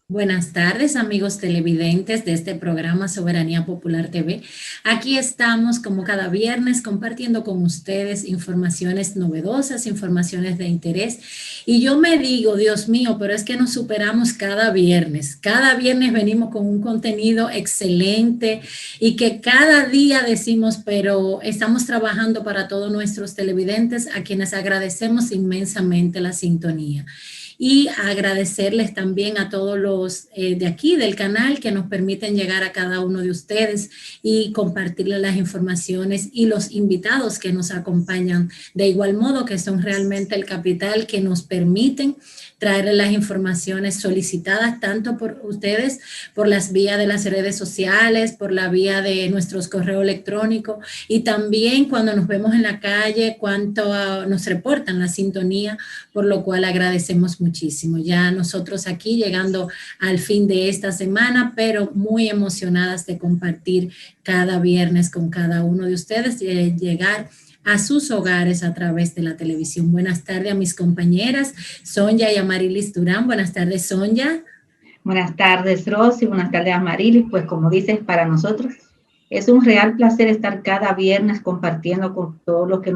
Buenas tardes, amigos televidentes de este programa Soberanía Popular TV. Aquí estamos como cada viernes compartiendo con ustedes informaciones novedosas, informaciones de interés. Y yo me digo, Dios mío, pero es que nos superamos cada viernes. Cada viernes venimos con un contenido excelente y que cada día decimos, pero estamos trabajando para todos nuestros televidentes, a quienes agradecemos inmensamente la sintonía y agradecerles también a todos los de aquí del canal que nos permiten llegar a cada uno de ustedes y compartirles las informaciones y los invitados que nos acompañan de igual modo, que son realmente el capital que nos permiten traerles las informaciones solicitadas tanto por ustedes, por las vías de las redes sociales, por la vía de nuestros correos electrónicos y también cuando nos vemos en la calle, cuánto nos reportan la sintonía, por lo cual agradecemos muchísimo. Ya nosotros aquí llegando al fin de esta semana, pero muy emocionadas de compartir cada viernes con cada uno de ustedes, de llegar a sus hogares a través de la televisión. Buenas tardes a mis compañeras, Sonia y Amarilis Durán. Buenas tardes, Sonia. Buenas tardes, Rosy. Buenas tardes, Amarilis. Pues como dices, para nosotros es un real placer estar cada viernes compartiendo con todos los que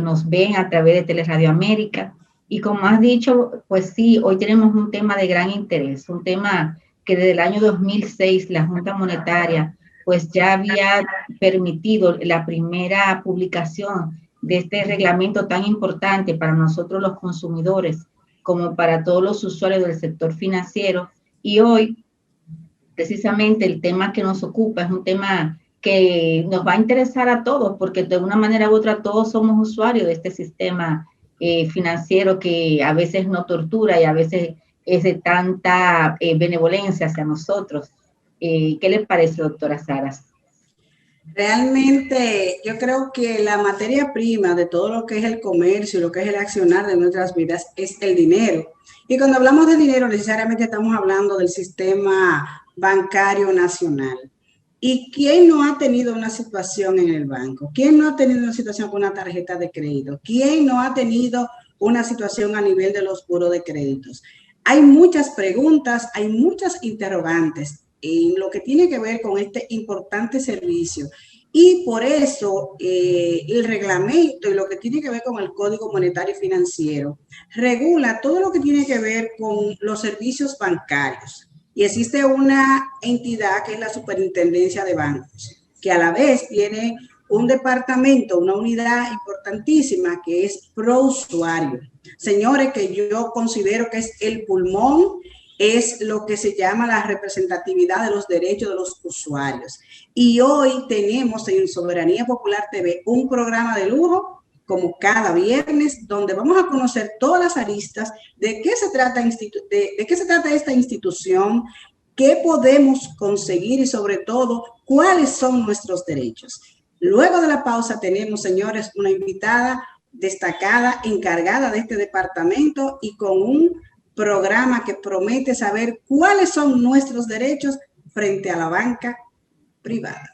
nos ven a través de Teleradio América. Y como has dicho, pues sí, hoy tenemos un tema de gran interés, un tema que desde el año 2006 la Junta Monetaria pues ya había permitido la primera publicación de este reglamento tan importante para nosotros los consumidores como para todos los usuarios del sector financiero. Y hoy, precisamente, el tema que nos ocupa es un tema que nos va a interesar a todos, porque de una manera u otra todos somos usuarios de este sistema financiero que a veces nos tortura y a veces es de tanta benevolencia hacia nosotros. ¿Qué le parece, doctora Saras? Realmente yo creo que la materia prima de todo lo que es el comercio y lo que es el accionar de nuestras vidas es el dinero. Y cuando hablamos de dinero, necesariamente estamos hablando del sistema bancario nacional. ¿Y quién no ha tenido una situación en el banco? ¿Quién no ha tenido una situación con una tarjeta de crédito? ¿Quién no ha tenido una situación a nivel de los buros de créditos? Hay muchas preguntas, hay muchas interrogantes en lo que tiene que ver con este importante servicio. Y por eso el reglamento y lo que tiene que ver con el Código Monetario y Financiero regula todo lo que tiene que ver con los servicios bancarios. Y existe una entidad que es la Superintendencia de Bancos, que a la vez tiene un departamento, una unidad importantísima que es pro usuario. Señores, que yo considero que es el pulmón, es lo que se llama la representatividad de los derechos de los usuarios. Y hoy tenemos en Soberanía Popular TV un programa de lujo, como cada viernes, donde vamos a conocer todas las aristas de qué se trata, de qué se trata esta institución, qué podemos conseguir y sobre todo cuáles son nuestros derechos. Luego de la pausa tenemos, señores, una invitada destacada, encargada de este departamento y con un programa que promete saber cuáles son nuestros derechos frente a la banca privada.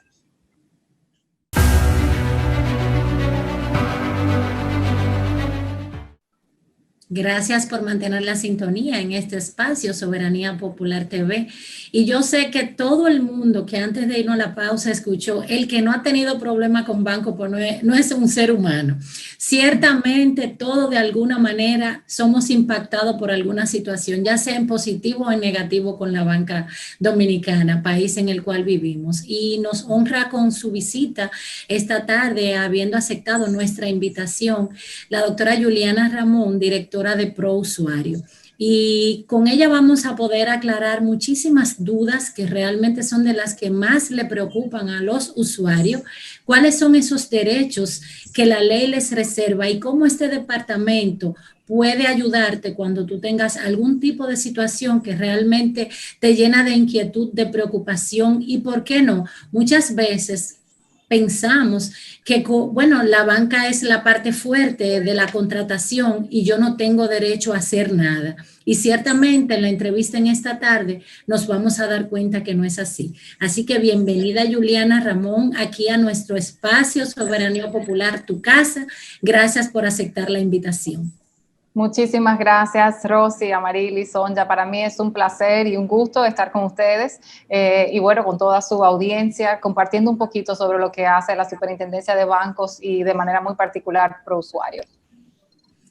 Gracias por mantener la sintonía en este espacio, Soberanía Popular TV. Y yo sé que todo el mundo que antes de irnos a la pausa escuchó, el que no ha tenido problema con banco, pues no es un ser humano. Ciertamente todos de alguna manera somos impactados por alguna situación, ya sea en positivo o en negativo con la banca dominicana, país en el cual vivimos. Y nos honra con su visita esta tarde, habiendo aceptado nuestra invitación, la doctora Juliana Ramón, directora de Pro Usuario. Y con ella vamos a poder aclarar muchísimas dudas que realmente son de las que más le preocupan a los usuarios, cuáles son esos derechos que la ley les reserva y cómo este departamento puede ayudarte cuando tú tengas algún tipo de situación que realmente te llena de inquietud, de preocupación y, ¿por qué no? Muchas veces pensamos que, bueno, la banca es la parte fuerte de la contratación y yo no tengo derecho a hacer nada. Y ciertamente en la entrevista en esta tarde nos vamos a dar cuenta que no es así. Así que bienvenida Juliana Ramón aquí a nuestro espacio Soberanía Popular, tu casa. Gracias por aceptar la invitación. Muchísimas gracias, Rosy, Amarilis, Sonja. Para mí es un placer y un gusto estar con ustedes y bueno, con toda su audiencia, compartiendo un poquito sobre lo que hace la Superintendencia de Bancos y de manera muy particular pro usuario.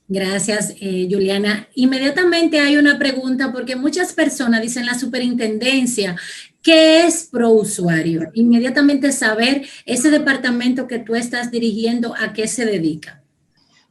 Gracias, Juliana. Inmediatamente hay una pregunta porque muchas personas dicen la superintendencia, ¿qué es ProUsuario? Inmediatamente saber ese departamento que tú estás dirigiendo, ¿a qué se dedica?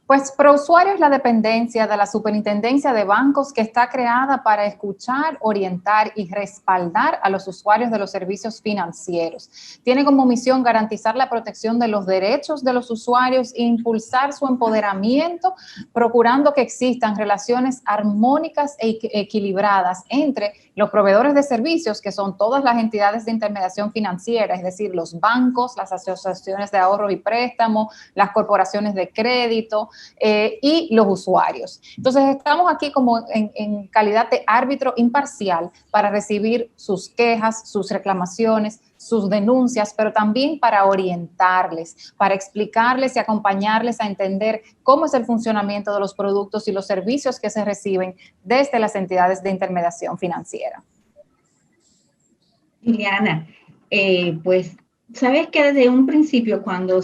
Pues ProUsuario es la dependencia de la Superintendencia de Bancos que está creada para escuchar, orientar y respaldar a los usuarios de los servicios financieros. Tiene como misión garantizar la protección de los derechos de los usuarios e impulsar su empoderamiento, procurando que existan relaciones armónicas e equilibradas entre los proveedores de servicios, que son todas las entidades de intermediación financiera, es decir, los bancos, las asociaciones de ahorro y préstamo, las corporaciones de crédito, y los usuarios. Entonces, estamos aquí como en calidad de árbitro imparcial para recibir sus quejas, sus reclamaciones, sus denuncias, pero también para orientarles, para explicarles y acompañarles a entender cómo es el funcionamiento de los productos y los servicios que se reciben desde las entidades de intermediación financiera. Liliana, pues, sabes que desde un principio cuando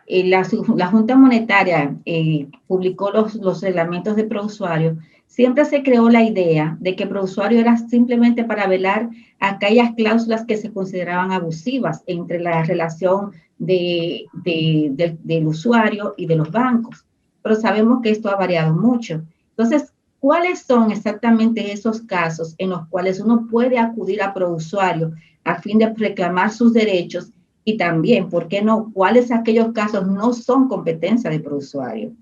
la Junta Monetaria publicó los reglamentos de ProUsuario, siempre se creó la idea de que ProUsuario era simplemente para velar aquellas cláusulas que se consideraban abusivas entre la relación del usuario y de los bancos. Pero sabemos que esto ha variado mucho. Entonces, ¿cuáles son exactamente esos casos en los cuales uno puede acudir a ProUsuario a fin de reclamar sus derechos? Y también, ¿por qué no? ¿Cuáles aquellos casos no son competencia de ProUsuario?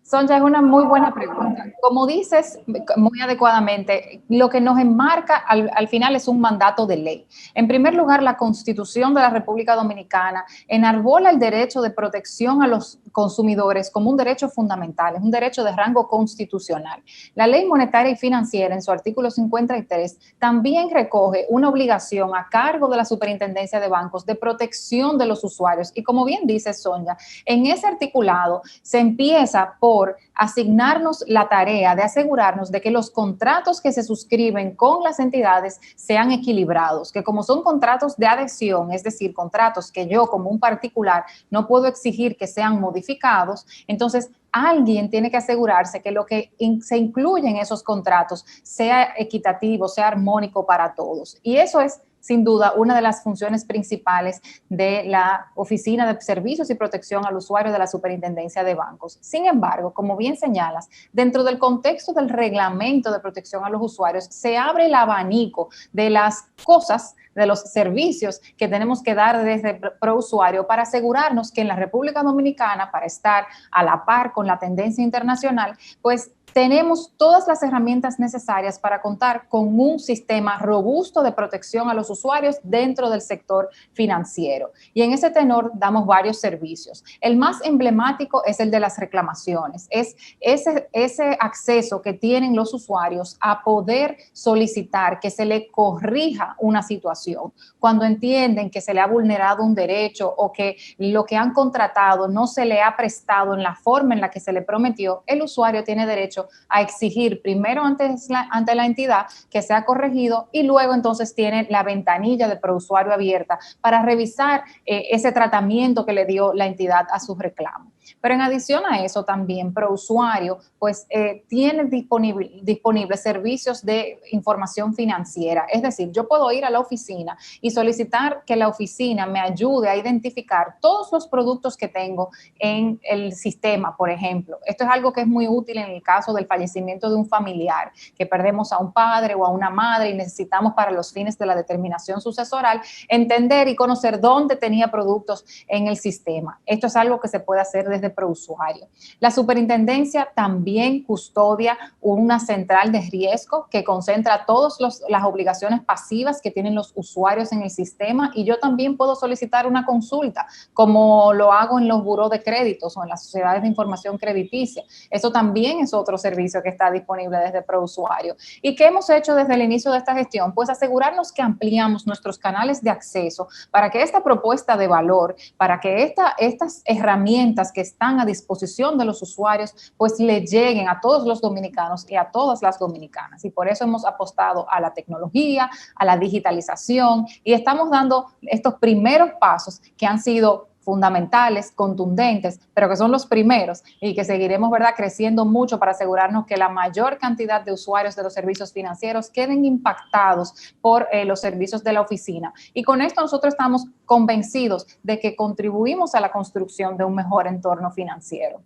Sonja, es una muy buena pregunta. Como dices muy adecuadamente, lo que nos enmarca al final es un mandato de ley. En primer lugar, la Constitución de la República Dominicana enarbola el derecho de protección a los consumidores como un derecho fundamental, es un derecho de rango constitucional. La Ley Monetaria y Financiera, en su artículo 53, también recoge una obligación a cargo de la Superintendencia de Bancos de protección de los usuarios. Y como bien dice Sonja, en ese articulado se empieza por asignarnos la tarea de asegurarnos de que los contratos que se suscriben con las entidades sean equilibrados, que como son contratos de adhesión, es decir, contratos que yo como un particular no puedo exigir que sean modificados, entonces alguien tiene que asegurarse que lo que se incluye en esos contratos sea equitativo, sea armónico para todos. Y eso es sin duda una de las funciones principales de la Oficina de Servicios y Protección al Usuario de la Superintendencia de Bancos. Sin embargo, como bien señalas, dentro del contexto del reglamento de protección a los usuarios, se abre el abanico de las cosas, de los servicios que tenemos que dar desde ProUsuario para asegurarnos que en la República Dominicana, para estar a la par con la tendencia internacional, pues tenemos todas las herramientas necesarias para contar con un sistema robusto de protección a los usuarios dentro del sector financiero. Y en ese tenor damos varios servicios. El más emblemático es el de las reclamaciones. Es ese acceso que tienen los usuarios a poder solicitar que se le corrija una situación. Cuando entienden que se le ha vulnerado un derecho o que lo que han contratado no se le ha prestado en la forma en la que se le prometió, el usuario tiene derecho a exigir primero ante la entidad que sea corregido y luego entonces tiene la ventanilla de ProUsuario abierta para revisar ese tratamiento que le dio la entidad a su reclamo. Pero en adición a eso también ProUsuario pues tiene disponibles servicios de información financiera. Es decir, yo puedo ir a la oficina y solicitar que la oficina me ayude a identificar todos los productos que tengo en el sistema, por ejemplo. Esto es algo que es muy útil en el caso del fallecimiento de un familiar, que perdemos a un padre o a una madre y necesitamos para los fines de la determinación sucesoral entender y conocer dónde tenía productos en el sistema. Esto es algo que se puede hacer desde ProUsuario. La superintendencia también custodia una central de riesgo que concentra todas las obligaciones pasivas que tienen los usuarios en el sistema y yo también puedo solicitar una consulta como lo hago en los burós de créditos o en las sociedades de información crediticia. Eso también es otro servicio que está disponible desde ProUsuario. ¿Y qué hemos hecho desde el inicio de esta gestión? Pues asegurarnos que ampliamos nuestros canales de acceso para que esta propuesta de valor, para que estas herramientas que están a disposición de los usuarios, pues le lleguen a todos los dominicanos y a todas las dominicanas. Y por eso hemos apostado a la tecnología, a la digitalización, y estamos dando estos primeros pasos que han sido fundamentales, contundentes, pero que son los primeros y que seguiremos, ¿verdad?, creciendo mucho para asegurarnos que la mayor cantidad de usuarios de los servicios financieros queden impactados por los servicios de la oficina. Y con esto nosotros estamos convencidos de que contribuimos a la construcción de un mejor entorno financiero.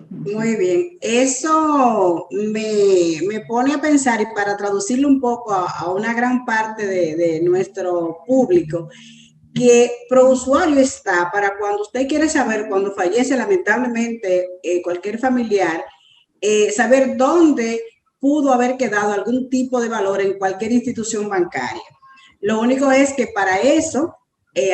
Muy bien, eso me pone a pensar, y para traducirlo un poco a una gran parte de nuestro público, que ProUsuario está para cuando usted quiere saber, cuando fallece lamentablemente cualquier familiar, saber dónde pudo haber quedado algún tipo de valor en cualquier institución bancaria. Lo único es que para eso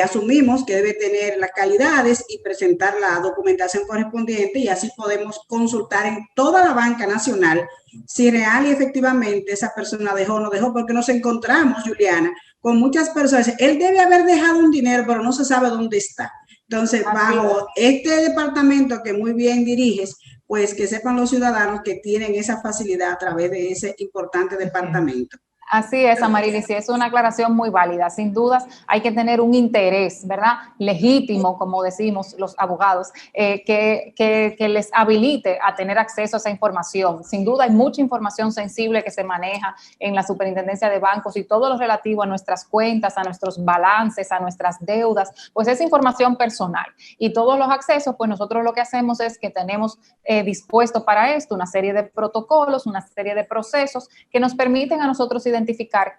asumimos que debe tener las calidades y presentar la documentación correspondiente, y así podemos consultar en toda la banca nacional si real y efectivamente esa persona dejó o no dejó, porque nos encontramos, Juliana, con muchas personas. Él debe haber dejado un dinero, pero no se sabe dónde está. Entonces, bajo este departamento que muy bien diriges, pues que sepan los ciudadanos que tienen esa facilidad a través de ese importante departamento. Así es, Amarilis, y es una aclaración muy válida. Sin dudas, hay que tener un interés, ¿verdad?, legítimo, como decimos los abogados, que les habilite a tener acceso a esa información. Sin duda, hay mucha información sensible que se maneja en la Superintendencia de Bancos, y todo lo relativo a nuestras cuentas, a nuestros balances, a nuestras deudas, pues es información personal. Y todos los accesos, pues nosotros lo que hacemos es que tenemos dispuesto para esto una serie de protocolos, una serie de procesos que nos permiten a nosotros identificar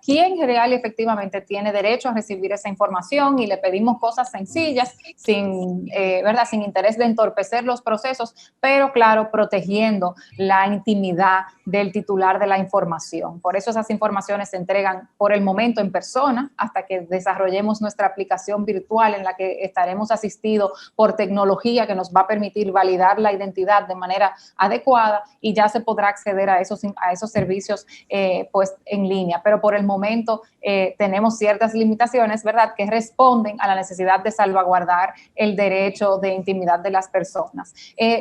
quién real y efectivamente tiene derecho a recibir esa información, y le pedimos cosas sencillas, ¿verdad?, sin interés de entorpecer los procesos, pero claro, protegiendo la intimidad del titular de la información. Por eso esas informaciones se entregan por el momento en persona, hasta que desarrollemos nuestra aplicación virtual en la que estaremos asistidos por tecnología que nos va a permitir validar la identidad de manera adecuada, y ya se podrá acceder a esos servicios pues en línea. Pero por el momento tenemos ciertas limitaciones, ¿verdad?, que responden a la necesidad de salvaguardar el derecho de intimidad de las personas.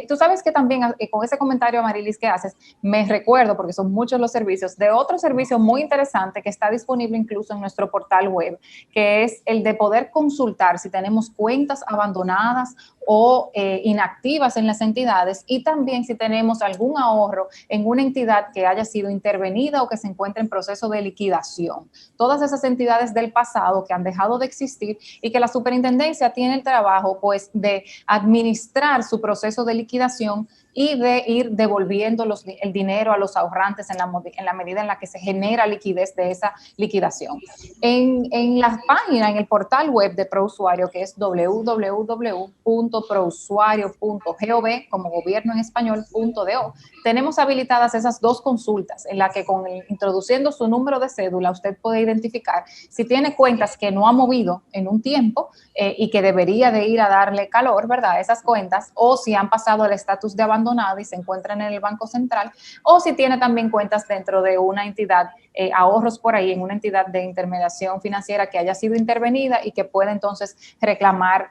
Tú sabes que también con ese comentario, Amarilis, que haces, me recuerdo, porque son muchos los servicios, de otro servicio muy interesante que está disponible incluso en nuestro portal web, que es el de poder consultar si tenemos cuentas abandonadas o inactivas en las entidades, y también si tenemos algún ahorro en una entidad que haya sido intervenida o que se encuentre en proceso de liquidación. Todas esas entidades del pasado que han dejado de existir y que la superintendencia tiene el trabajo, pues, de administrar su proceso de liquidación y de ir devolviendo el dinero a los ahorrantes en la medida en la que se genera liquidez de esa liquidación. En la página, en el portal web de ProUsuario, que es www.prousuario.gov, como gobierno en español.do, tenemos habilitadas esas dos consultas, en la que introduciendo su número de cédula, usted puede identificar si tiene cuentas que no ha movido en un tiempo y que debería de ir a darle calor, ¿verdad?, a esas cuentas, o si han pasado el estatus de abandonado y se encuentran en el Banco Central, o si tiene también cuentas dentro de una entidad, ahorros por ahí, en una entidad de intermediación financiera que haya sido intervenida y que pueda entonces reclamar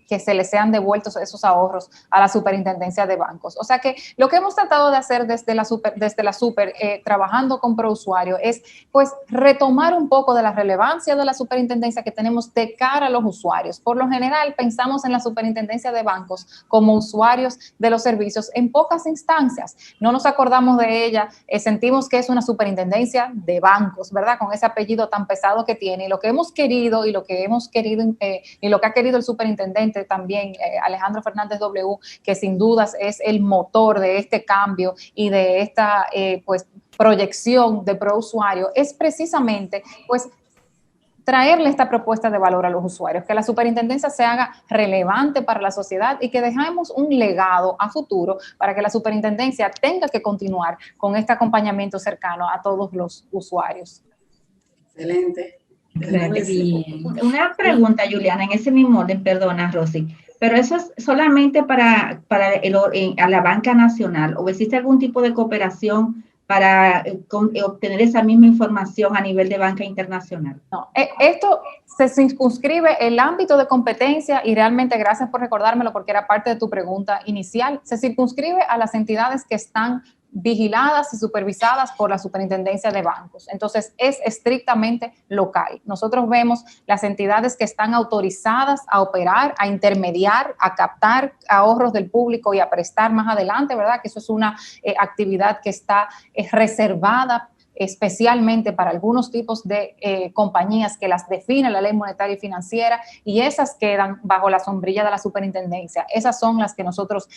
que se les sean devueltos esos ahorros a la Superintendencia de Bancos. O sea que lo que hemos tratado de hacer desde la super trabajando con ProUsuario, es pues retomar un poco de la relevancia de la superintendencia que tenemos de cara a los usuarios. Por lo general pensamos en la Superintendencia de Bancos como usuarios de los servicios en pocas instancias. No nos acordamos de ella, sentimos que es una superintendencia de bancos, ¿verdad?, con ese apellido tan pesado que tiene, y lo que hemos querido y lo que ha querido el superintendente también, Alejandro Fernández W., que sin dudas es el motor de este cambio y de esta pues proyección de ProUsuario, es precisamente pues traerle esta propuesta de valor a los usuarios, que la superintendencia se haga relevante para la sociedad y que dejemos un legado a futuro para que la superintendencia tenga que continuar con este acompañamiento cercano a todos los usuarios. Excelente. Muy bien. Una pregunta, Juliana, en ese mismo orden, perdona, Rosy, pero eso es solamente para a la banca nacional, ¿o existe algún tipo de cooperación para obtener esa misma información a nivel de banca internacional? No, esto se circunscribe el ámbito de competencia y realmente gracias por recordármelo porque era parte de tu pregunta inicial, se circunscribe a las entidades que están vigiladas y supervisadas por la Superintendencia de Bancos. Entonces, es estrictamente local. Nosotros vemos las entidades que están autorizadas a operar, a intermediar, a captar ahorros del público y a prestar más adelante, ¿verdad? Que eso es una actividad que está reservada especialmente para algunos tipos de compañías que las define la ley monetaria y financiera, y esas quedan bajo la sombrilla de la superintendencia. Esas son las que nosotros,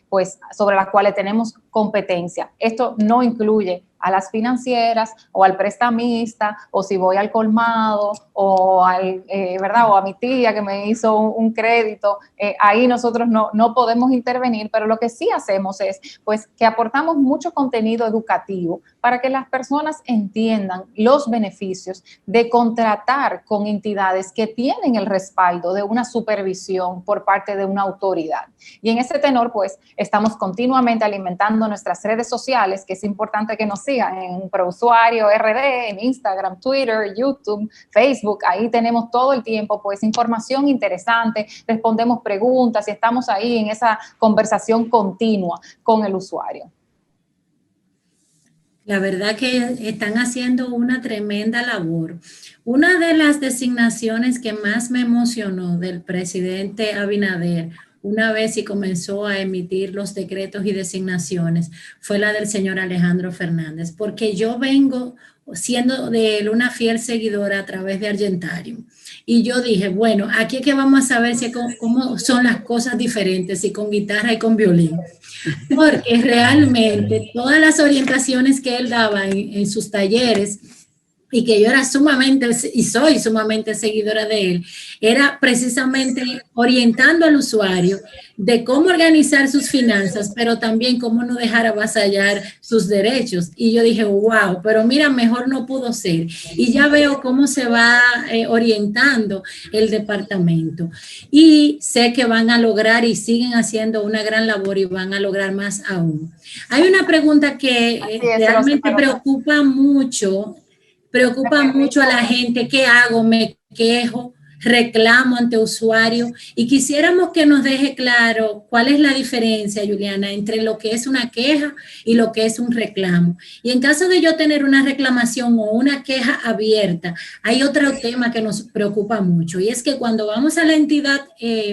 pues, sobre las cuales tenemos competencia. Esto no incluye a las financieras o al prestamista, o si voy al colmado o ¿verdad? O a mi tía que me hizo un crédito, ahí nosotros no podemos intervenir, pero lo que sí hacemos es pues que aportamos mucho contenido educativo para que las personas entiendan los beneficios de contratar con entidades que tienen el respaldo de una supervisión por parte de una autoridad. Y en ese tenor, pues, estamos continuamente alimentando nuestras redes sociales, que es importante que nos sigan en ProUsuario RD, en Instagram, Twitter, YouTube, Facebook. Ahí tenemos todo el tiempo, pues, información interesante, respondemos preguntas y estamos ahí en esa conversación continua con el usuario. La verdad que están haciendo una tremenda labor. Una de las designaciones que más me emocionó del presidente Abinader, una vez y comenzó a emitir los decretos y designaciones, fue la del señor Alejandro Fernández, porque yo vengo siendo de él una fiel seguidora a través de Argentarium. Y yo dije, bueno, aquí es que vamos a saber cómo son las cosas diferentes, si con guitarra y con violín. Porque realmente todas las orientaciones que él daba en sus talleres, y que yo era sumamente, y soy sumamente seguidora de él, era precisamente orientando al usuario de cómo organizar sus finanzas, pero también cómo no dejar avasallar sus derechos. Y yo dije, wow, pero mira, mejor no pudo ser. Y ya veo cómo se va orientando el departamento. Y sé que van a lograr y siguen haciendo una gran labor y van a lograr más aún. Hay una pregunta que realmente preocupa mucho a la gente. ¿Qué hago? ¿Me quejo? ¿Reclamo ante usuario? Y quisiéramos que nos deje claro cuál es la diferencia, Juliana, entre lo que es una queja y lo que es un reclamo. Y en caso de yo tener una reclamación o una queja abierta, hay otro tema que nos preocupa mucho, y es que cuando vamos a la entidad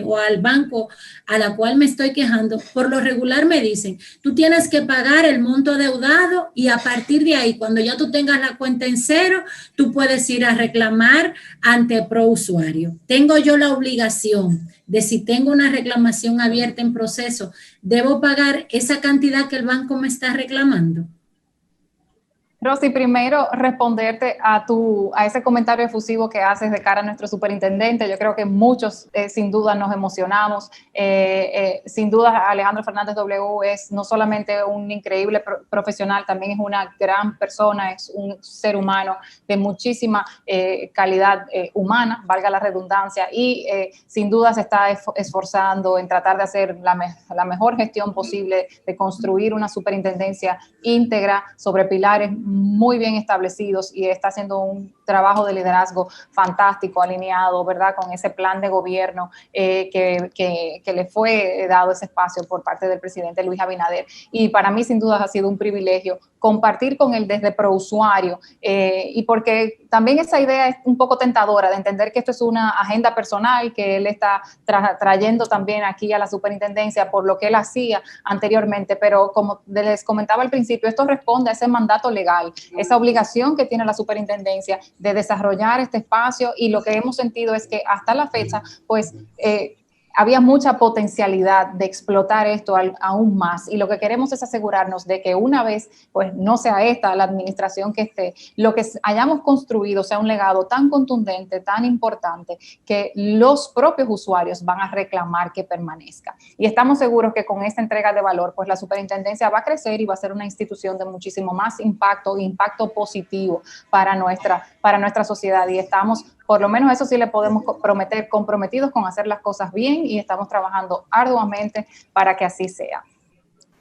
o al banco a la cual me estoy quejando, por lo regular me dicen, tú tienes que pagar el monto adeudado y a partir de ahí, cuando ya tú tengas la cuenta en cero, tú puedes ir a reclamar ante ProUsuario. Tengo yo la obligación de, si tengo una reclamación abierta en proceso, ¿debo pagar esa cantidad que el banco me está reclamando? Rosy, primero responderte a ese comentario efusivo que haces de cara a nuestro superintendente. Yo creo que muchos sin duda nos emocionamos. Sin duda Alejandro Fernández W es no solamente un increíble profesional, también es una gran persona, es un ser humano de muchísima calidad humana, valga la redundancia, y sin duda se está esforzando en tratar de hacer la mejor gestión posible, de construir una superintendencia íntegra sobre pilares muy bien establecidos, y está haciendo un trabajo de liderazgo fantástico, alineado, ¿verdad?, con ese plan de gobierno que le fue dado ese espacio por parte del presidente Luis Abinader. Y para mí, sin duda, ha sido un privilegio compartir con él desde ProUsuario, y porque también esa idea es un poco tentadora de entender que esto es una agenda personal que él está trayendo también aquí a la superintendencia por lo que él hacía anteriormente, pero como les comentaba al principio, esto responde a ese mandato legal, esa obligación que tiene la superintendencia de desarrollar este espacio, y lo que hemos sentido es que hasta la fecha, pues, había mucha potencialidad de explotar esto aún más, y lo que queremos es asegurarnos de que una vez, pues, no sea esta la administración que esté, lo que hayamos construido sea un legado tan contundente, tan importante, que los propios usuarios van a reclamar que permanezca. Y estamos seguros que con esta entrega de valor, pues la superintendencia va a crecer y va a ser una institución de muchísimo más impacto positivo para nuestra sociedad, y estamos, por lo menos eso sí le podemos prometer, comprometidos con hacer las cosas bien, y estamos trabajando arduamente para que así sea.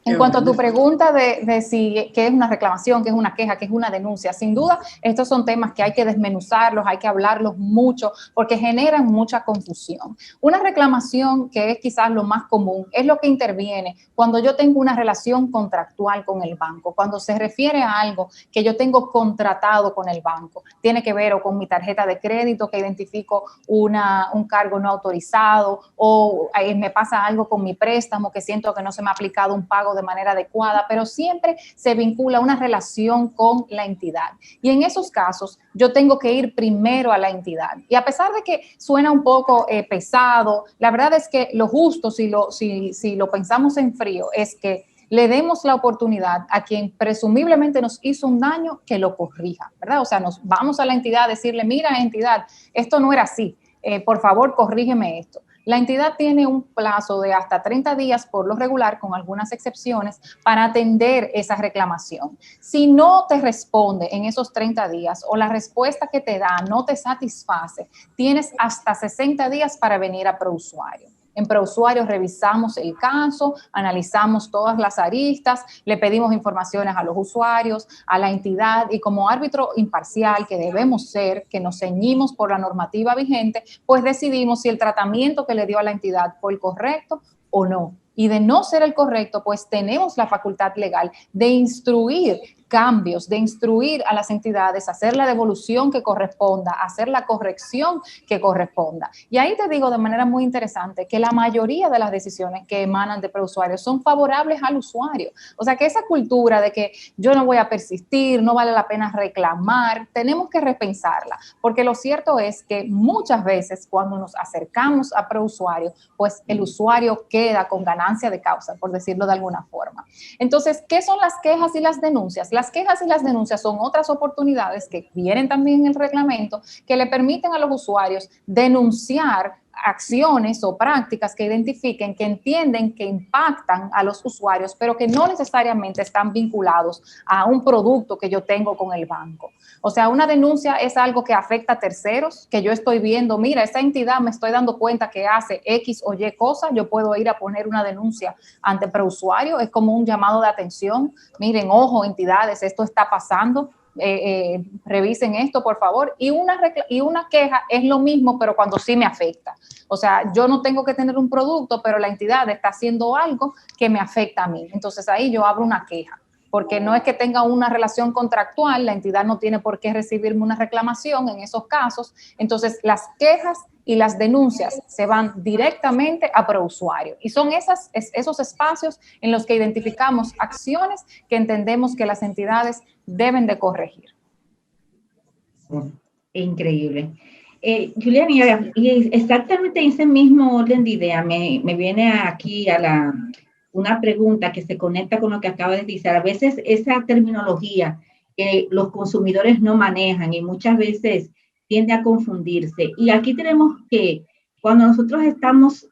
En cuanto a tu pregunta de si qué es una reclamación, qué es una queja, qué es una denuncia, sin duda estos son temas que hay que desmenuzarlos, hay que hablarlos mucho porque generan mucha confusión. Una reclamación, que es quizás lo más común, es lo que interviene cuando yo tengo una relación contractual con el banco, cuando se refiere a algo que yo tengo contratado con el banco. Tiene que ver o con mi tarjeta de crédito que identifico un cargo no autorizado, o me pasa algo con mi préstamo que siento que no se me ha aplicado un pago de manera adecuada, pero siempre se vincula una relación con la entidad. Y en esos casos yo tengo que ir primero a la entidad. Y a pesar de que suena un poco pesado, la verdad es que lo justo, si lo pensamos en frío, es que le demos la oportunidad a quien presumiblemente nos hizo un daño que lo corrija, ¿verdad? O sea, nos vamos a la entidad a decirle, mira, entidad, esto no era así, por favor, corrígeme esto. La entidad tiene un plazo de hasta 30 días por lo regular, con algunas excepciones, para atender esa reclamación. Si no te responde en esos 30 días o la respuesta que te da no te satisface, tienes hasta 60 días para venir a Prousuario. En Prousuario revisamos el caso, analizamos todas las aristas, le pedimos informaciones a los usuarios, a la entidad, y como árbitro imparcial que debemos ser, que nos ceñimos por la normativa vigente, pues decidimos si el tratamiento que le dio a la entidad fue el correcto o no. Y de no ser el correcto, pues tenemos la facultad legal de instruir cambios, de instruir a las entidades a hacer la devolución que corresponda, a hacer la corrección que corresponda. Y ahí te digo de manera muy interesante que la mayoría de las decisiones que emanan de Prousuario son favorables al usuario. O sea que esa cultura de que yo no voy a persistir, no vale la pena reclamar, tenemos que repensarla, porque lo cierto es que muchas veces cuando nos acercamos a Prousuario, pues el usuario queda con ganancia de causa, por decirlo de alguna forma. Entonces, ¿qué son las quejas y las denuncias? Las quejas y las denuncias son otras oportunidades que vienen también en el reglamento que le permiten a los usuarios denunciar acciones o prácticas que identifiquen, que entienden que impactan a los usuarios, pero que no necesariamente están vinculados a un producto que yo tengo con el banco. O sea, una denuncia es algo que afecta a terceros, que yo estoy viendo, mira, esa entidad me estoy dando cuenta que hace X o Y cosas, yo puedo ir a poner una denuncia ante Prousuario, es como un llamado de atención, miren, ojo, entidades, esto está pasando, revisen esto, por favor. Y una queja es lo mismo, pero cuando sí me afecta. O sea, yo no tengo que tener un producto, pero la entidad está haciendo algo que me afecta a mí. Entonces ahí yo abro una queja, porque no es que tenga una relación contractual, la entidad no tiene por qué recibirme una reclamación en esos casos. Entonces las quejas y las denuncias se van directamente a Prousuario. Y son esos espacios en los que identificamos acciones que entendemos que las entidades deben de corregir. Increíble. Juliana, y exactamente ese mismo orden de idea me viene aquí a una pregunta que se conecta con lo que acaba de decir. A veces esa terminología que los consumidores no manejan y muchas veces tiende a confundirse. Y aquí tenemos que, cuando nosotros estamos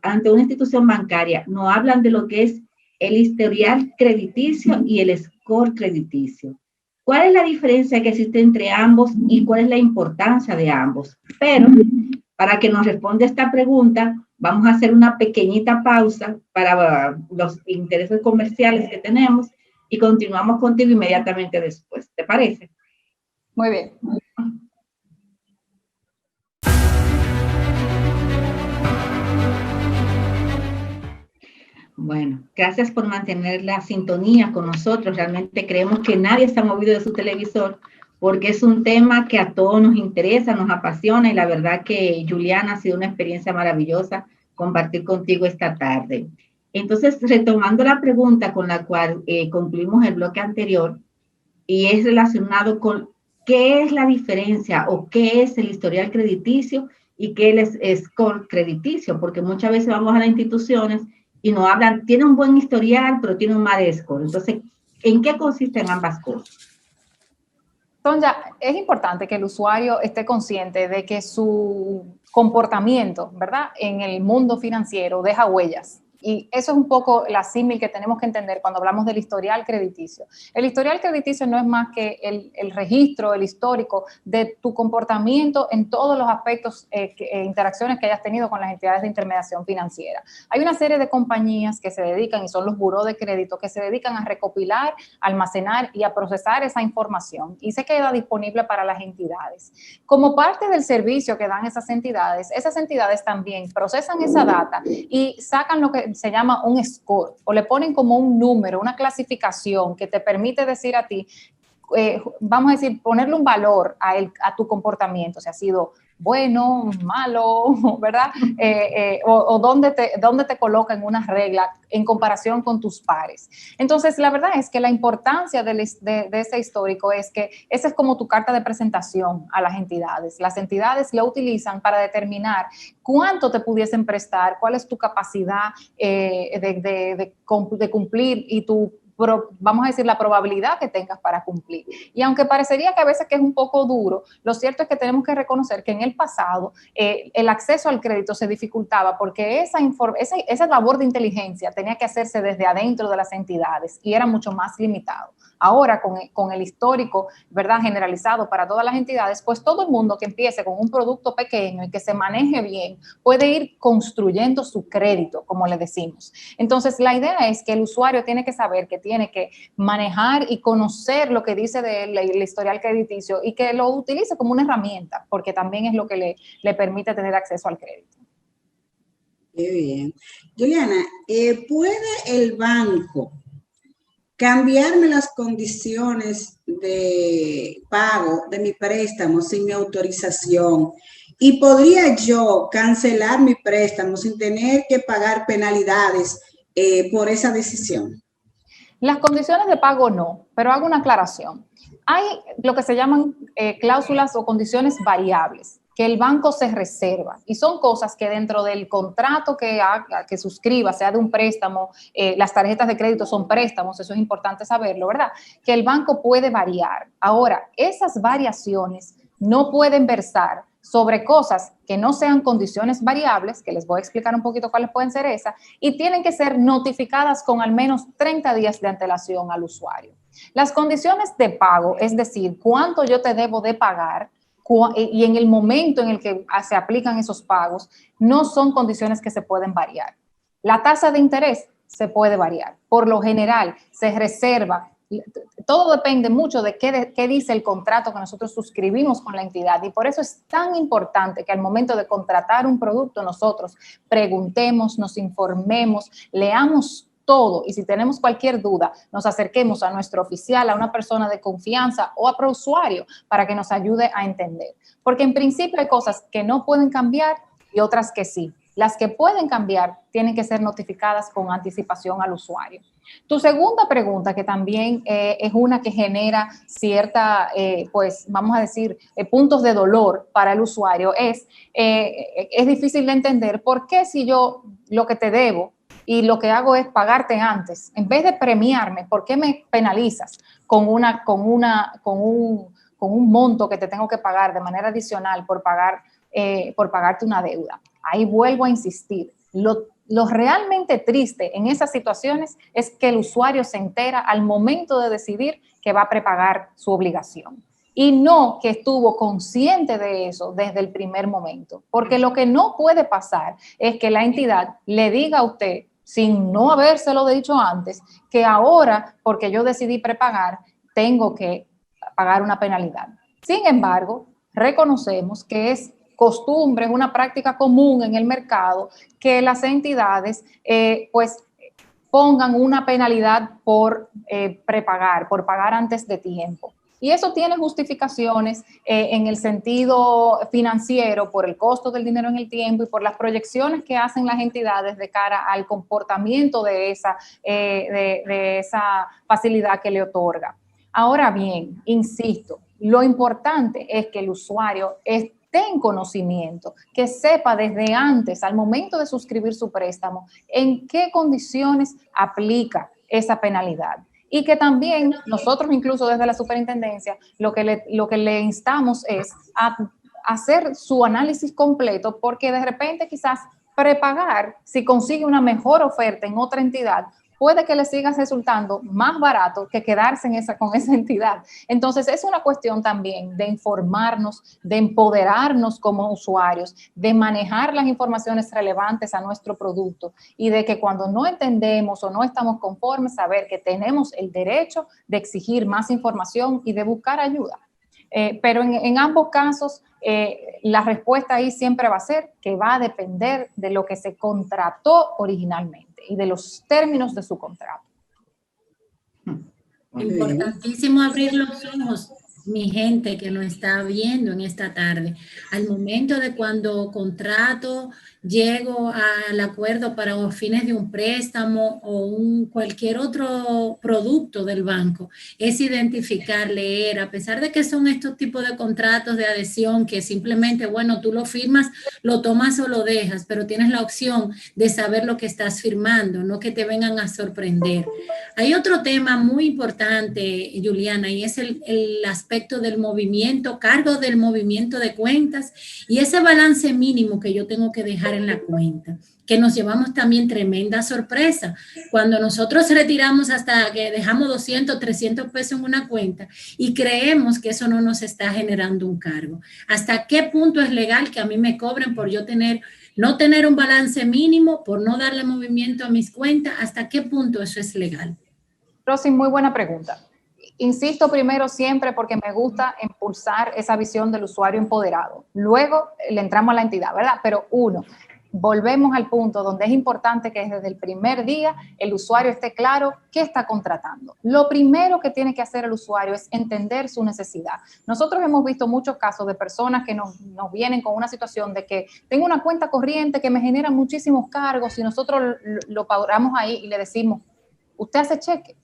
ante una institución bancaria, nos hablan de lo que es el historial crediticio y el score crediticio. ¿Cuál es la diferencia que existe entre ambos y cuál es la importancia de ambos? Pero para que nos responda esta pregunta, vamos a hacer una pequeñita pausa para los intereses comerciales que tenemos y continuamos contigo inmediatamente después. ¿Te parece? Muy bien. Bueno, gracias por mantener la sintonía con nosotros. Realmente creemos que nadie se ha movido de su televisor porque es un tema que a todos nos interesa, nos apasiona y la verdad que, Juliana, ha sido una experiencia maravillosa compartir contigo esta tarde. Entonces, retomando la pregunta con la cual concluimos el bloque anterior y es relacionado con qué es la diferencia o qué es el historial crediticio y qué es el score crediticio, porque muchas veces vamos a las instituciones y nos hablan, tiene un buen historial, pero tiene un mal score. Entonces, ¿en qué consisten ambas cosas? Sonja, es importante que el usuario esté consciente de que su comportamiento, ¿verdad?, en el mundo financiero deja huellas. Y eso es un poco la símil que tenemos que entender cuando hablamos del historial crediticio. El historial crediticio no es más que el registro, el histórico de tu comportamiento en todos los aspectos interacciones que hayas tenido con las entidades de intermediación financiera. Hay una serie de compañías que se dedican, y son los burós de crédito, que se dedican a recopilar, almacenar y a procesar esa información y se queda disponible para las entidades. Como parte del servicio que dan esas entidades también procesan esa data y sacan lo que se llama un score, o le ponen como un número, una clasificación que te permite decir a ti, vamos a decir, ponerle un valor a tu comportamiento, si ha sido bueno, malo, ¿verdad? O dónde te coloca en una regla en comparación con tus pares. Entonces, la verdad es que la importancia de ese histórico es que esa es como tu carta de presentación a las entidades. Las entidades lo utilizan para determinar cuánto te pudiesen prestar, cuál es tu capacidad de cumplir y vamos a decir, la probabilidad que tengas para cumplir. Y aunque parecería que a veces que es un poco duro, lo cierto es que tenemos que reconocer que en el pasado el acceso al crédito se dificultaba porque esa labor de inteligencia tenía que hacerse desde adentro de las entidades y era mucho más limitado. Ahora, con el histórico, ¿verdad?, generalizado para todas las entidades, pues todo el mundo que empiece con un producto pequeño y que se maneje bien puede ir construyendo su crédito, como le decimos. Entonces, la idea es que el usuario tiene que saber que tiene que manejar y conocer lo que dice de él el historial crediticio y que lo utilice como una herramienta, porque también es lo que le permite tener acceso al crédito. Qué bien. Juliana, ¿puede el banco cambiarme las condiciones de pago de mi préstamo sin mi autorización? ¿Y podría yo cancelar mi préstamo sin tener que pagar penalidades por esa decisión? Las condiciones de pago no, pero hago una aclaración. Hay lo que se llaman cláusulas o condiciones variables que el banco se reserva y son cosas que dentro del contrato que suscriba, sea de un préstamo, las tarjetas de crédito son préstamos, eso es importante saberlo, ¿verdad? Que el banco puede variar. Ahora, esas variaciones no pueden versar sobre cosas que no sean condiciones variables, que les voy a explicar un poquito cuáles pueden ser esas, y tienen que ser notificadas con al menos 30 días de antelación al usuario. Las condiciones de pago, es decir, cuánto yo te debo de pagar y en el momento en el que se aplican esos pagos, no son condiciones que se pueden variar. La tasa de interés se puede variar. Por lo general, se reserva. Todo depende mucho de qué dice el contrato que nosotros suscribimos con la entidad y por eso es tan importante que al momento de contratar un producto nosotros preguntemos, nos informemos, leamos todo y si tenemos cualquier duda nos acerquemos a nuestro oficial, a una persona de confianza o a usuario para que nos ayude a entender. Porque en principio hay cosas que no pueden cambiar y otras que sí. Las que pueden cambiar tienen que ser notificadas con anticipación al usuario. Tu segunda pregunta, que también es una que genera cierta, pues vamos a decir, puntos de dolor para el usuario, es difícil de entender por qué si yo lo que te debo y lo que hago es pagarte antes, en vez de premiarme, ¿por qué me penalizas con un monto que te tengo que pagar de manera adicional por pagarte una deuda? Ahí vuelvo a insistir. Lo realmente triste en esas situaciones es que el usuario se entera al momento de decidir que va a prepagar su obligación y no que estuvo consciente de eso desde el primer momento. Porque lo que no puede pasar es que la entidad le diga a usted, sin no habérselo dicho antes, que ahora, porque yo decidí prepagar, tengo que pagar una penalidad. Sin embargo, reconocemos que es costumbre, es una práctica común en el mercado que las entidades pues pongan una penalidad por prepagar, por pagar antes de tiempo. Y eso tiene justificaciones en el sentido financiero por el costo del dinero en el tiempo y por las proyecciones que hacen las entidades de cara al comportamiento de esa facilidad que le otorga. Ahora bien, insisto, lo importante es que el usuario esté en conocimiento, que sepa desde antes, al momento de suscribir su préstamo, en qué condiciones aplica esa penalidad. Y que también nosotros, incluso desde la superintendencia, lo que le instamos es a hacer su análisis completo, porque de repente quizás prepagar, si consigue una mejor oferta en otra entidad, puede que le siga resultando más barato que quedarse con esa entidad. Entonces, es una cuestión también de informarnos, de empoderarnos como usuarios, de manejar las informaciones relevantes a nuestro producto y de que cuando no entendemos o no estamos conformes, saber que tenemos el derecho de exigir más información y de buscar ayuda. Pero en ambos casos, la respuesta ahí siempre va a ser que va a depender de lo que se contrató originalmente y de los términos de su contrato. Importantísimo abrir los ojos, mi gente que nos está viendo en esta tarde. Al momento de cuando contrato, llego al acuerdo para los fines de un préstamo o cualquier otro producto del banco, es identificar, leer, a pesar de que son estos tipos de contratos de adhesión que simplemente, bueno, tú lo firmas, lo tomas o lo dejas, pero tienes la opción de saber lo que estás firmando, no que te vengan a sorprender. Hay otro tema muy importante, Juliana, y es el aspecto del movimiento, cargo del movimiento de cuentas y ese balance mínimo que yo tengo que dejar en la cuenta, que nos llevamos también tremenda sorpresa. Cuando nosotros retiramos hasta que dejamos 200, 300 pesos en una cuenta y creemos que eso no nos está generando un cargo. ¿Hasta qué punto es legal que a mí me cobren por yo no tener un balance mínimo, por no darle movimiento a mis cuentas? ¿Hasta qué punto eso es legal? Rosy, muy buena pregunta. Insisto primero siempre porque me gusta impulsar esa visión del usuario empoderado. Luego le entramos a la entidad, ¿verdad? Pero volvemos al punto donde es importante que desde el primer día el usuario esté claro qué está contratando. Lo primero que tiene que hacer el usuario es entender su necesidad. Nosotros hemos visto muchos casos de personas que nos vienen con una situación de que tengo una cuenta corriente que me genera muchísimos cargos y nosotros lo pagamos ahí y le decimos, ¿usted hace cheque?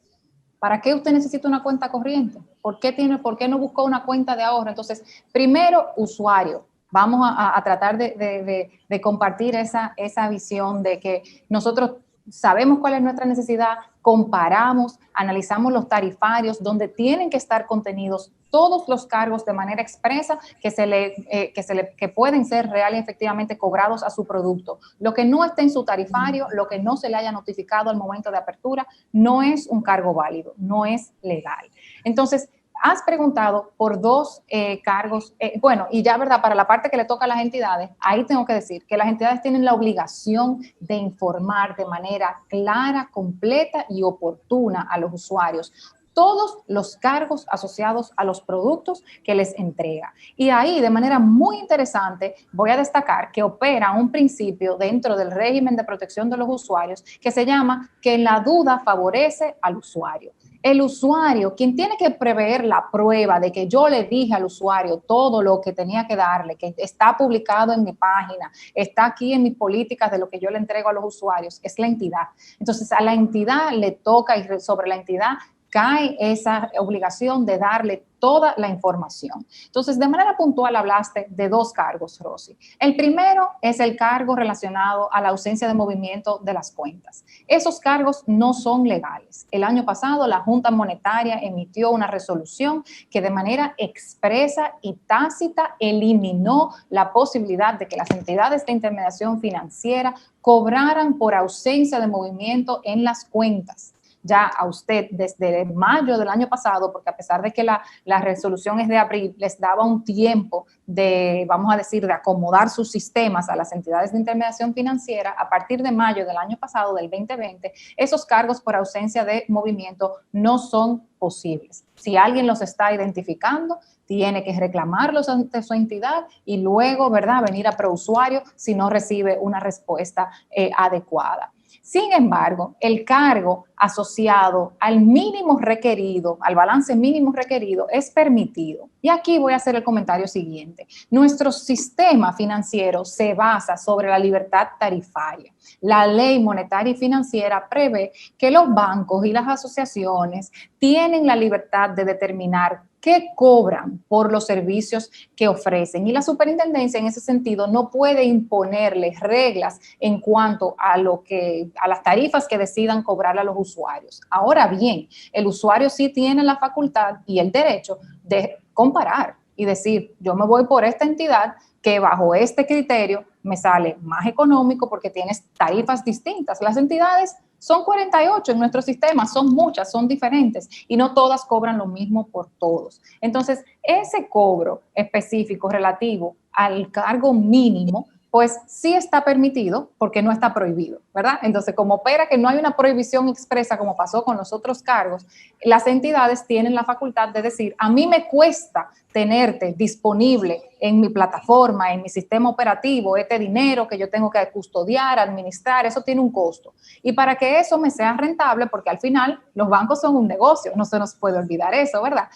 ¿Para qué usted necesita una cuenta corriente? ¿Por qué no buscó una cuenta de ahorro? Entonces, primero, usuario. Vamos a tratar de compartir esa visión de que nosotros sabemos cuál es nuestra necesidad, comparamos, analizamos los tarifarios donde tienen que estar contenidos todos los cargos de manera expresa que pueden ser real y efectivamente cobrados a su producto. Lo que no esté en su tarifario, lo que no se le haya notificado al momento de apertura, no es un cargo válido, no es legal. Entonces, has preguntado por dos cargos, bueno, y ya, ¿verdad? Para la parte que le toca a las entidades, ahí tengo que decir que las entidades tienen la obligación de informar de manera clara, completa y oportuna a los usuarios todos los cargos asociados a los productos que les entrega. Y ahí, de manera muy interesante, voy a destacar que opera un principio dentro del régimen de protección de los usuarios que se llama que la duda favorece al usuario. El usuario, quien tiene que prever la prueba de que yo le dije al usuario todo lo que tenía que darle, que está publicado en mi página, está aquí en mis políticas de lo que yo le entrego a los usuarios, es la entidad. Entonces, a la entidad le toca y sobre la entidad cae esa obligación de darle toda la información. Entonces, de manera puntual hablaste de dos cargos, Rosy. El primero es el cargo relacionado a la ausencia de movimiento de las cuentas. Esos cargos no son legales. El año pasado, la Junta Monetaria emitió una resolución que de manera expresa y tácita eliminó la posibilidad de que las entidades de intermediación financiera cobraran por ausencia de movimiento en las cuentas. Ya a usted desde mayo del año pasado, porque a pesar de que la resolución es de abril, les daba un tiempo de, vamos a decir, de acomodar sus sistemas a las entidades de intermediación financiera. A partir de mayo del año pasado, del 2020, esos cargos por ausencia de movimiento no son posibles. Si alguien los está identificando, tiene que reclamarlos ante su entidad y luego, ¿verdad?, venir a prousuario si no recibe una respuesta adecuada. Sin embargo, el cargo asociado al mínimo requerido, al balance mínimo requerido, es permitido. Y aquí voy a hacer el comentario siguiente. Nuestro sistema financiero se basa sobre la libertad tarifaria. La ley monetaria y financiera prevé que los bancos y las asociaciones tienen la libertad de determinar qué cobran por los servicios que ofrecen. Y la superintendencia en ese sentido no puede imponerles reglas en cuanto a las tarifas que decidan cobrar a los usuarios. Ahora bien, el usuario sí tiene la facultad y el derecho de comparar. y decir, yo me voy por esta entidad que bajo este criterio me sale más económico porque tienes tarifas distintas. Las entidades son 48 en nuestro sistema, son muchas, son diferentes y no todas cobran lo mismo por todos. Entonces, ese cobro específico relativo al cargo mínimo, pues sí está permitido porque no está prohibido, ¿verdad? Entonces, como opera que no hay una prohibición expresa como pasó con los otros cargos, las entidades tienen la facultad de decir, a mí me cuesta tenerte disponible en mi plataforma, en mi sistema operativo, este dinero que yo tengo que custodiar, administrar, eso tiene un costo. Y para que eso me sea rentable, porque al final los bancos son un negocio, no se nos puede olvidar eso, ¿verdad?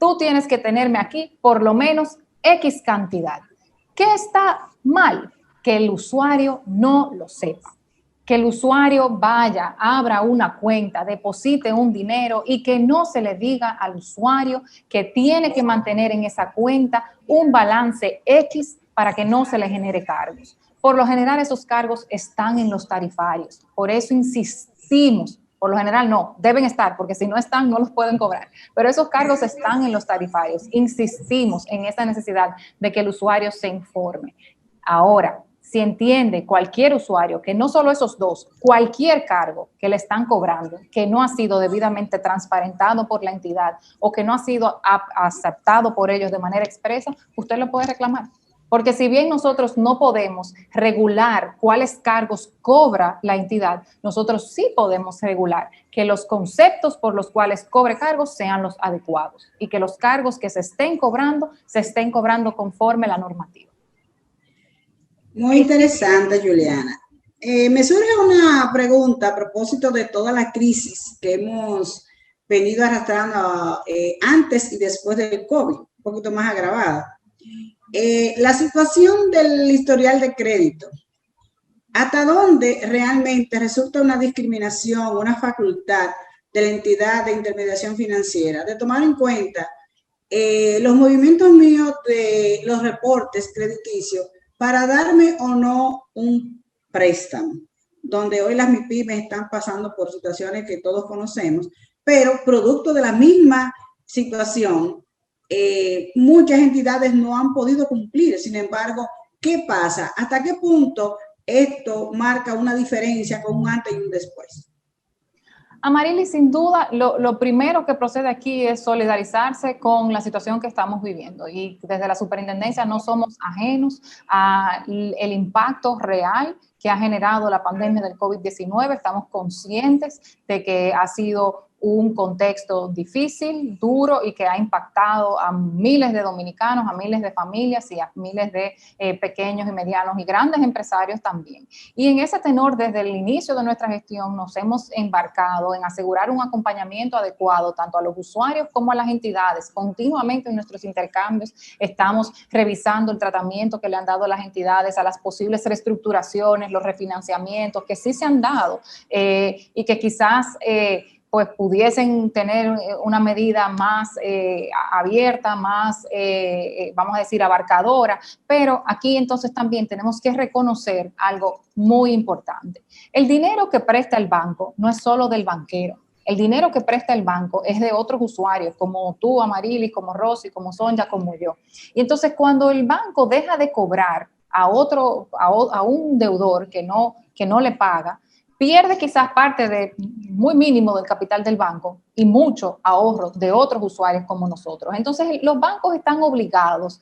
Tú tienes que tenerme aquí por lo menos X cantidad. ¿Qué está mal? Que el usuario no lo sepa, que el usuario vaya, abra una cuenta, deposite un dinero y que no se le diga al usuario que tiene que mantener en esa cuenta un balance X para que no se le genere cargos. Por lo general esos cargos están en los tarifarios, por eso insistimos. Por lo general no, deben estar, porque si no están no los pueden cobrar, pero esos cargos están en los tarifarios. Insistimos en esa necesidad de que el usuario se informe. Ahora, si entiende cualquier usuario que no solo esos dos, cualquier cargo que le están cobrando, que no ha sido debidamente transparentado por la entidad o que no ha sido aceptado por ellos de manera expresa, usted lo puede reclamar. Porque si bien nosotros no podemos regular cuáles cargos cobra la entidad, nosotros sí podemos regular que los conceptos por los cuales cobre cargos sean los adecuados y que los cargos que se estén cobrando conforme a la normativa. Muy interesante, Juliana. Me surge una pregunta a propósito de toda la crisis que hemos venido arrastrando antes y después del COVID, un poquito más agravada. La situación del historial de crédito, ¿hasta dónde realmente resulta una discriminación, una facultad de la entidad de intermediación financiera de tomar en cuenta los movimientos míos de los reportes crediticios para darme o no un préstamo? Donde hoy las MIPYMES están pasando por situaciones que todos conocemos, pero producto de la misma situación, muchas entidades no han podido cumplir. Sin embargo, ¿qué pasa? ¿Hasta qué punto esto marca una diferencia con un antes y un después? Amarili, sin duda, lo primero que procede aquí es solidarizarse con la situación que estamos viviendo y desde la superintendencia no somos ajenos al impacto real que ha generado la pandemia del COVID-19. Estamos conscientes de que ha sido un contexto difícil, duro y que ha impactado a miles de dominicanos, a miles de familias y a miles de pequeños y medianos y grandes empresarios también. Y en ese tenor, desde el inicio de nuestra gestión, nos hemos embarcado en asegurar un acompañamiento adecuado tanto a los usuarios como a las entidades. Continuamente en nuestros intercambios estamos revisando el tratamiento que le han dado las entidades a las posibles reestructuraciones, los refinanciamientos que sí se han dado y que quizás pues pudiesen tener una medida más abierta, más, vamos a decir, abarcadora, pero aquí entonces también tenemos que reconocer algo muy importante. El dinero que presta el banco no es solo del banquero. El dinero que presta el banco es de otros usuarios, como tú, Amarili, como Rosy, como Sonia, como yo. Y entonces cuando el banco deja de cobrar a un deudor que no le paga, pierde quizás parte de muy mínimo del capital del banco y mucho ahorro de otros usuarios como nosotros. Entonces, los bancos están obligados,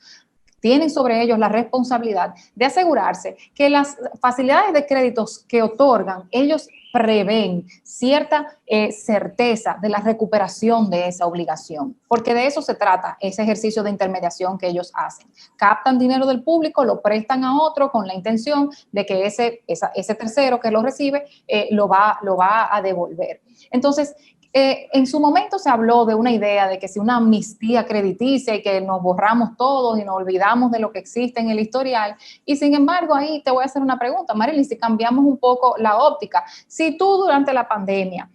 tienen sobre ellos la responsabilidad de asegurarse que las facilidades de créditos que otorgan, ellos prevén cierta certeza de la recuperación de esa obligación, porque de eso se trata ese ejercicio de intermediación que ellos hacen. Captan dinero del público, lo prestan a otro con la intención de que ese tercero que lo recibe lo va a devolver. Entonces, en su momento se habló de una idea de que si una amnistía crediticia y que nos borramos todos y nos olvidamos de lo que existe en el historial. Y sin embargo, ahí te voy a hacer una pregunta, Marilyn, si cambiamos un poco la óptica. Si tú durante la pandemia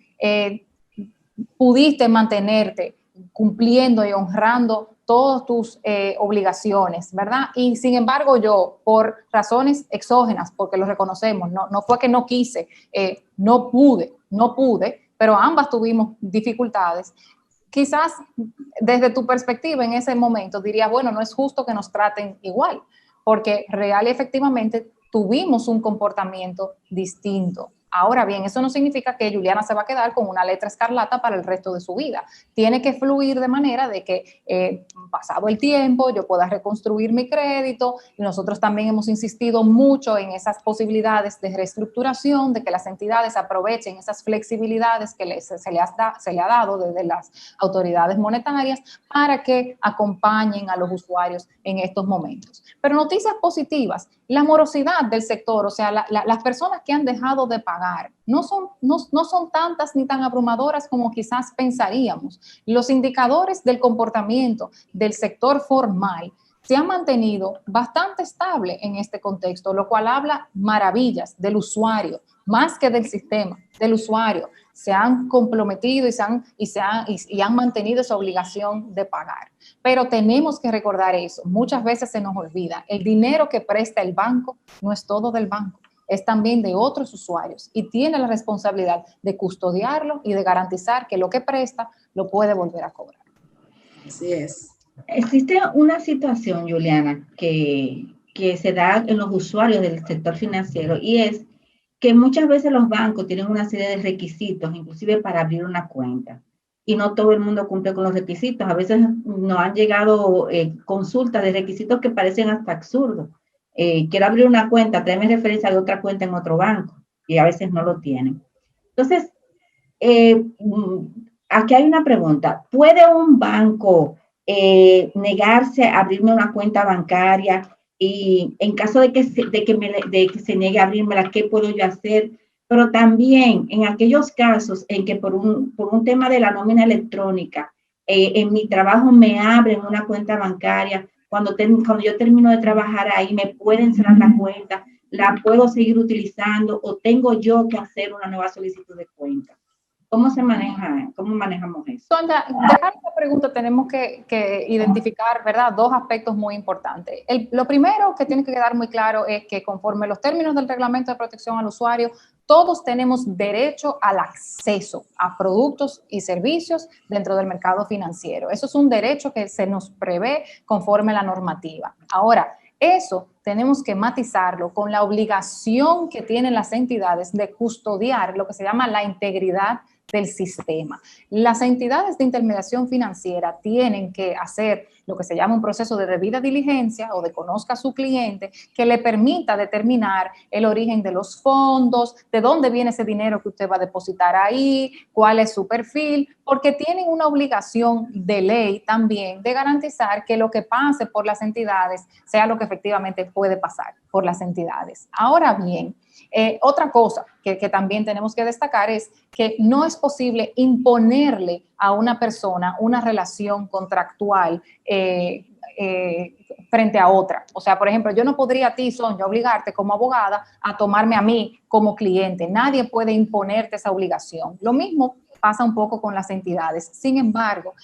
pudiste mantenerte cumpliendo y honrando todas tus obligaciones, ¿verdad? Y sin embargo yo, por razones exógenas, porque lo reconocemos, no fue que no quise, no pude, pero ambas tuvimos dificultades. quizás desde tu perspectiva en ese momento dirías, bueno, no es justo que nos traten igual, porque real y efectivamente tuvimos un comportamiento distinto. Ahora bien, eso no significa que Juliana se va a quedar con una letra escarlata para el resto de su vida. Tiene que fluir de manera de que pasado el tiempo yo pueda reconstruir mi crédito, y nosotros también hemos insistido mucho en esas posibilidades de reestructuración, de que las entidades aprovechen esas flexibilidades que se le ha dado desde las autoridades monetarias para que acompañen a los usuarios en estos momentos. Pero noticias positivas, la morosidad del sector, o sea, las personas que han dejado de pagar no son tantas ni tan abrumadoras como quizás pensaríamos. Los indicadores del comportamiento del sector formal se han mantenido bastante estable en este contexto, lo cual habla maravillas del usuario, más que del sistema, del usuario. Se han comprometido y han mantenido esa obligación de pagar. Pero tenemos que recordar eso. Muchas veces se nos olvida. El dinero que presta el banco no es todo del banco, es también de otros usuarios y tiene la responsabilidad de custodiarlo y de garantizar que lo que presta lo puede volver a cobrar. Así es. Existe una situación, Juliana, que se da en los usuarios del sector financiero, y es que muchas veces los bancos tienen una serie de requisitos, inclusive para abrir una cuenta, y no todo el mundo cumple con los requisitos. A veces nos han llegado consultas de requisitos que parecen hasta absurdos. Quiero abrir una cuenta, tráeme referencia de otra cuenta en otro banco, y a veces no lo tienen. Entonces, aquí hay una pregunta. ¿Puede un banco negarse a abrirme una cuenta bancaria? Y en caso de que se niegue a abrirme, ¿qué puedo yo hacer? Pero también en aquellos casos en que por un tema de la nómina electrónica, en mi trabajo me abren una cuenta bancaria, cuando yo termino de trabajar ahí me pueden cerrar la cuenta, la puedo seguir utilizando o tengo yo que hacer una nueva solicitud de cuenta. ¿Cómo manejamos eso? Sonja, dejar esta pregunta tenemos que identificar, ¿verdad?, dos aspectos muy importantes. Lo primero que tiene que quedar muy claro es que conforme los términos del Reglamento de Protección al Usuario, todos tenemos derecho al acceso a productos y servicios dentro del mercado financiero. Eso es un derecho que se nos prevé conforme a la normativa. Ahora, eso tenemos que matizarlo con la obligación que tienen las entidades de custodiar lo que se llama la integridad del sistema. Las entidades de intermediación financiera tienen que hacer lo que se llama un proceso de debida diligencia o de conozca a su cliente que le permita determinar el origen de los fondos, de dónde viene ese dinero que usted va a depositar ahí, cuál es su perfil, porque tienen una obligación de ley también de garantizar que lo que pase por las entidades sea lo que efectivamente puede pasar por las entidades. Ahora bien, otra cosa que también tenemos que destacar es que no es posible imponerle a una persona una relación contractual frente a otra. O sea, por ejemplo, yo no podría a ti, Sonja, obligarte como abogada a tomarme a mí como cliente. Nadie puede imponerte esa obligación. Lo mismo pasa un poco con las entidades. Sin embargo,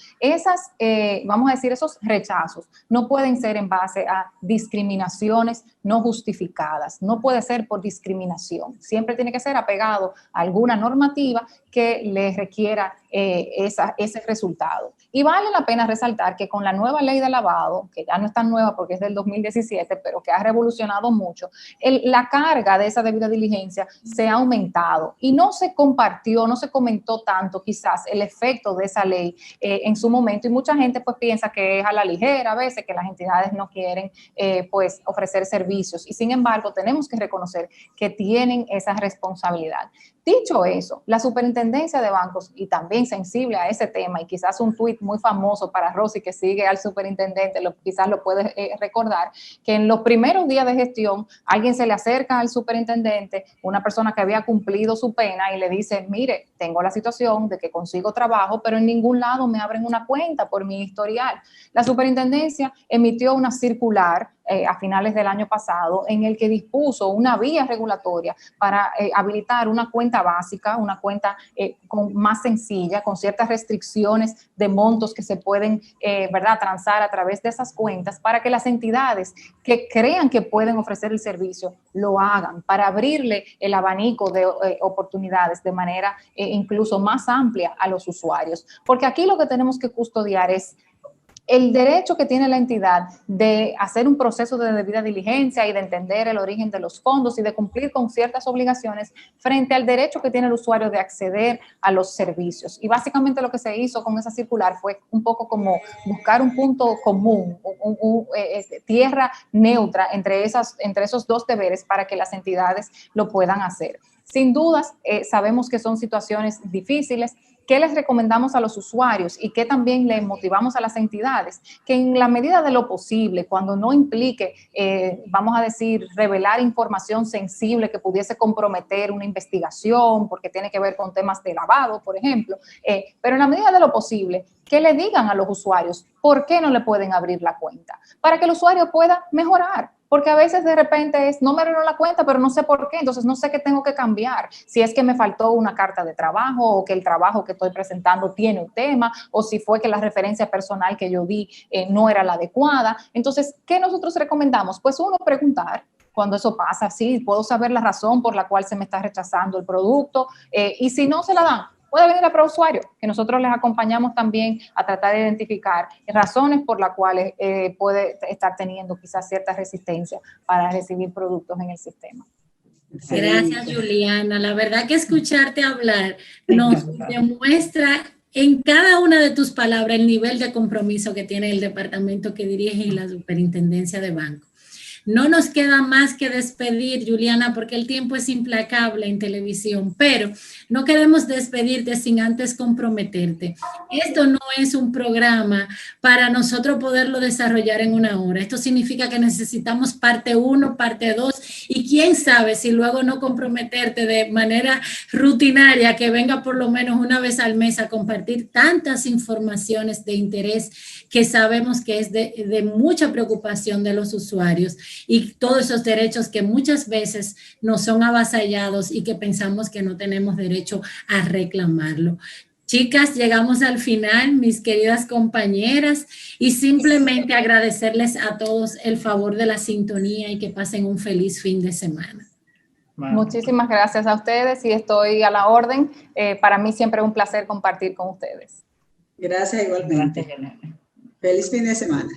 vamos a decir, esos rechazos no pueden ser en base a discriminaciones no justificadas. No puede ser por discriminación. Siempre tiene que ser apegado a alguna normativa que le requiera ese resultado. Y vale la pena resaltar que con la nueva ley de lavado, que ya no es tan nueva porque es del 2017, pero que ha revolucionado mucho, la carga de esa debida diligencia se ha aumentado y no se compartió, no se comentó tanto quizás el efecto de esa ley en su momento, y mucha gente pues piensa que es a la ligera a veces, que las entidades no quieren pues ofrecer servicios, y sin embargo tenemos que reconocer que tienen esa responsabilidad. Dicho eso, la Superintendencia de Bancos, y también sensible a ese tema, y quizás un tuit muy famoso para Rosy, que sigue al superintendente, quizás lo puede recordar, que en los primeros días de gestión alguien se le acerca al superintendente, una persona que había cumplido su pena, y le dice, mire, tengo la situación de que consigo trabajo, pero en ningún lado me abren una cuenta por mi historial. La superintendencia emitió una circular a finales del año pasado, en el que dispuso una vía regulatoria para habilitar una cuenta básica, una cuenta más sencilla, con ciertas restricciones de montos que se pueden, ¿verdad?, transar a través de esas cuentas, para que las entidades que crean que pueden ofrecer el servicio lo hagan, para abrirle el abanico de oportunidades de manera incluso más amplia a los usuarios. Porque aquí lo que tenemos que custodiar es el derecho que tiene la entidad de hacer un proceso de debida diligencia y de entender el origen de los fondos y de cumplir con ciertas obligaciones frente al derecho que tiene el usuario de acceder a los servicios. Y básicamente lo que se hizo con esa circular fue un poco como buscar un punto común, tierra neutra entre esos dos deberes para que las entidades lo puedan hacer. Sin dudas, sabemos que son situaciones difíciles. ¿Qué les recomendamos a los usuarios y qué también les motivamos a las entidades? Que en la medida de lo posible, cuando no implique, vamos a decir, revelar información sensible que pudiese comprometer una investigación, porque tiene que ver con temas de lavado, por ejemplo, pero en la medida de lo posible, que le digan a los usuarios por qué no le pueden abrir la cuenta, para que el usuario pueda mejorar. Porque a veces de repente no me abrieron la cuenta, pero no sé por qué, entonces no sé qué tengo que cambiar. Si es que me faltó una carta de trabajo o que el trabajo que estoy presentando tiene un tema, o si fue que la referencia personal que yo di no era la adecuada. Entonces, ¿qué nosotros recomendamos? Pues uno, preguntar. Cuando eso pasa, sí, puedo saber la razón por la cual se me está rechazando el producto, y si no se la dan, puede venir a ProUsuario, que nosotros les acompañamos también a tratar de identificar razones por las cuales puede estar teniendo quizás cierta resistencia para recibir productos en el sistema. Gracias, Juliana. La verdad que escucharte hablar nos demuestra en cada una de tus palabras el nivel de compromiso que tiene el departamento que dirige y la superintendencia de banco. No nos queda más que despedir, Juliana, porque el tiempo es implacable en televisión, pero no queremos despedirte sin antes comprometerte. Esto no es un programa para nosotros poderlo desarrollar en una hora. Esto significa que necesitamos parte 1, parte 2, y quién sabe si luego no comprometerte de manera rutinaria, que venga por lo menos una vez al mes a compartir tantas informaciones de interés que sabemos que es de mucha preocupación de los usuarios, y todos esos derechos que muchas veces nos son avasallados y que pensamos que no tenemos derecho a reclamarlo. Chicas, llegamos al final, mis queridas compañeras, y simplemente agradecerles a todos el favor de la sintonía y que pasen un feliz fin de semana. Muchísimas gracias a ustedes y estoy a la orden. Para mí siempre es un placer compartir con ustedes. Gracias igualmente. Feliz fin de semana.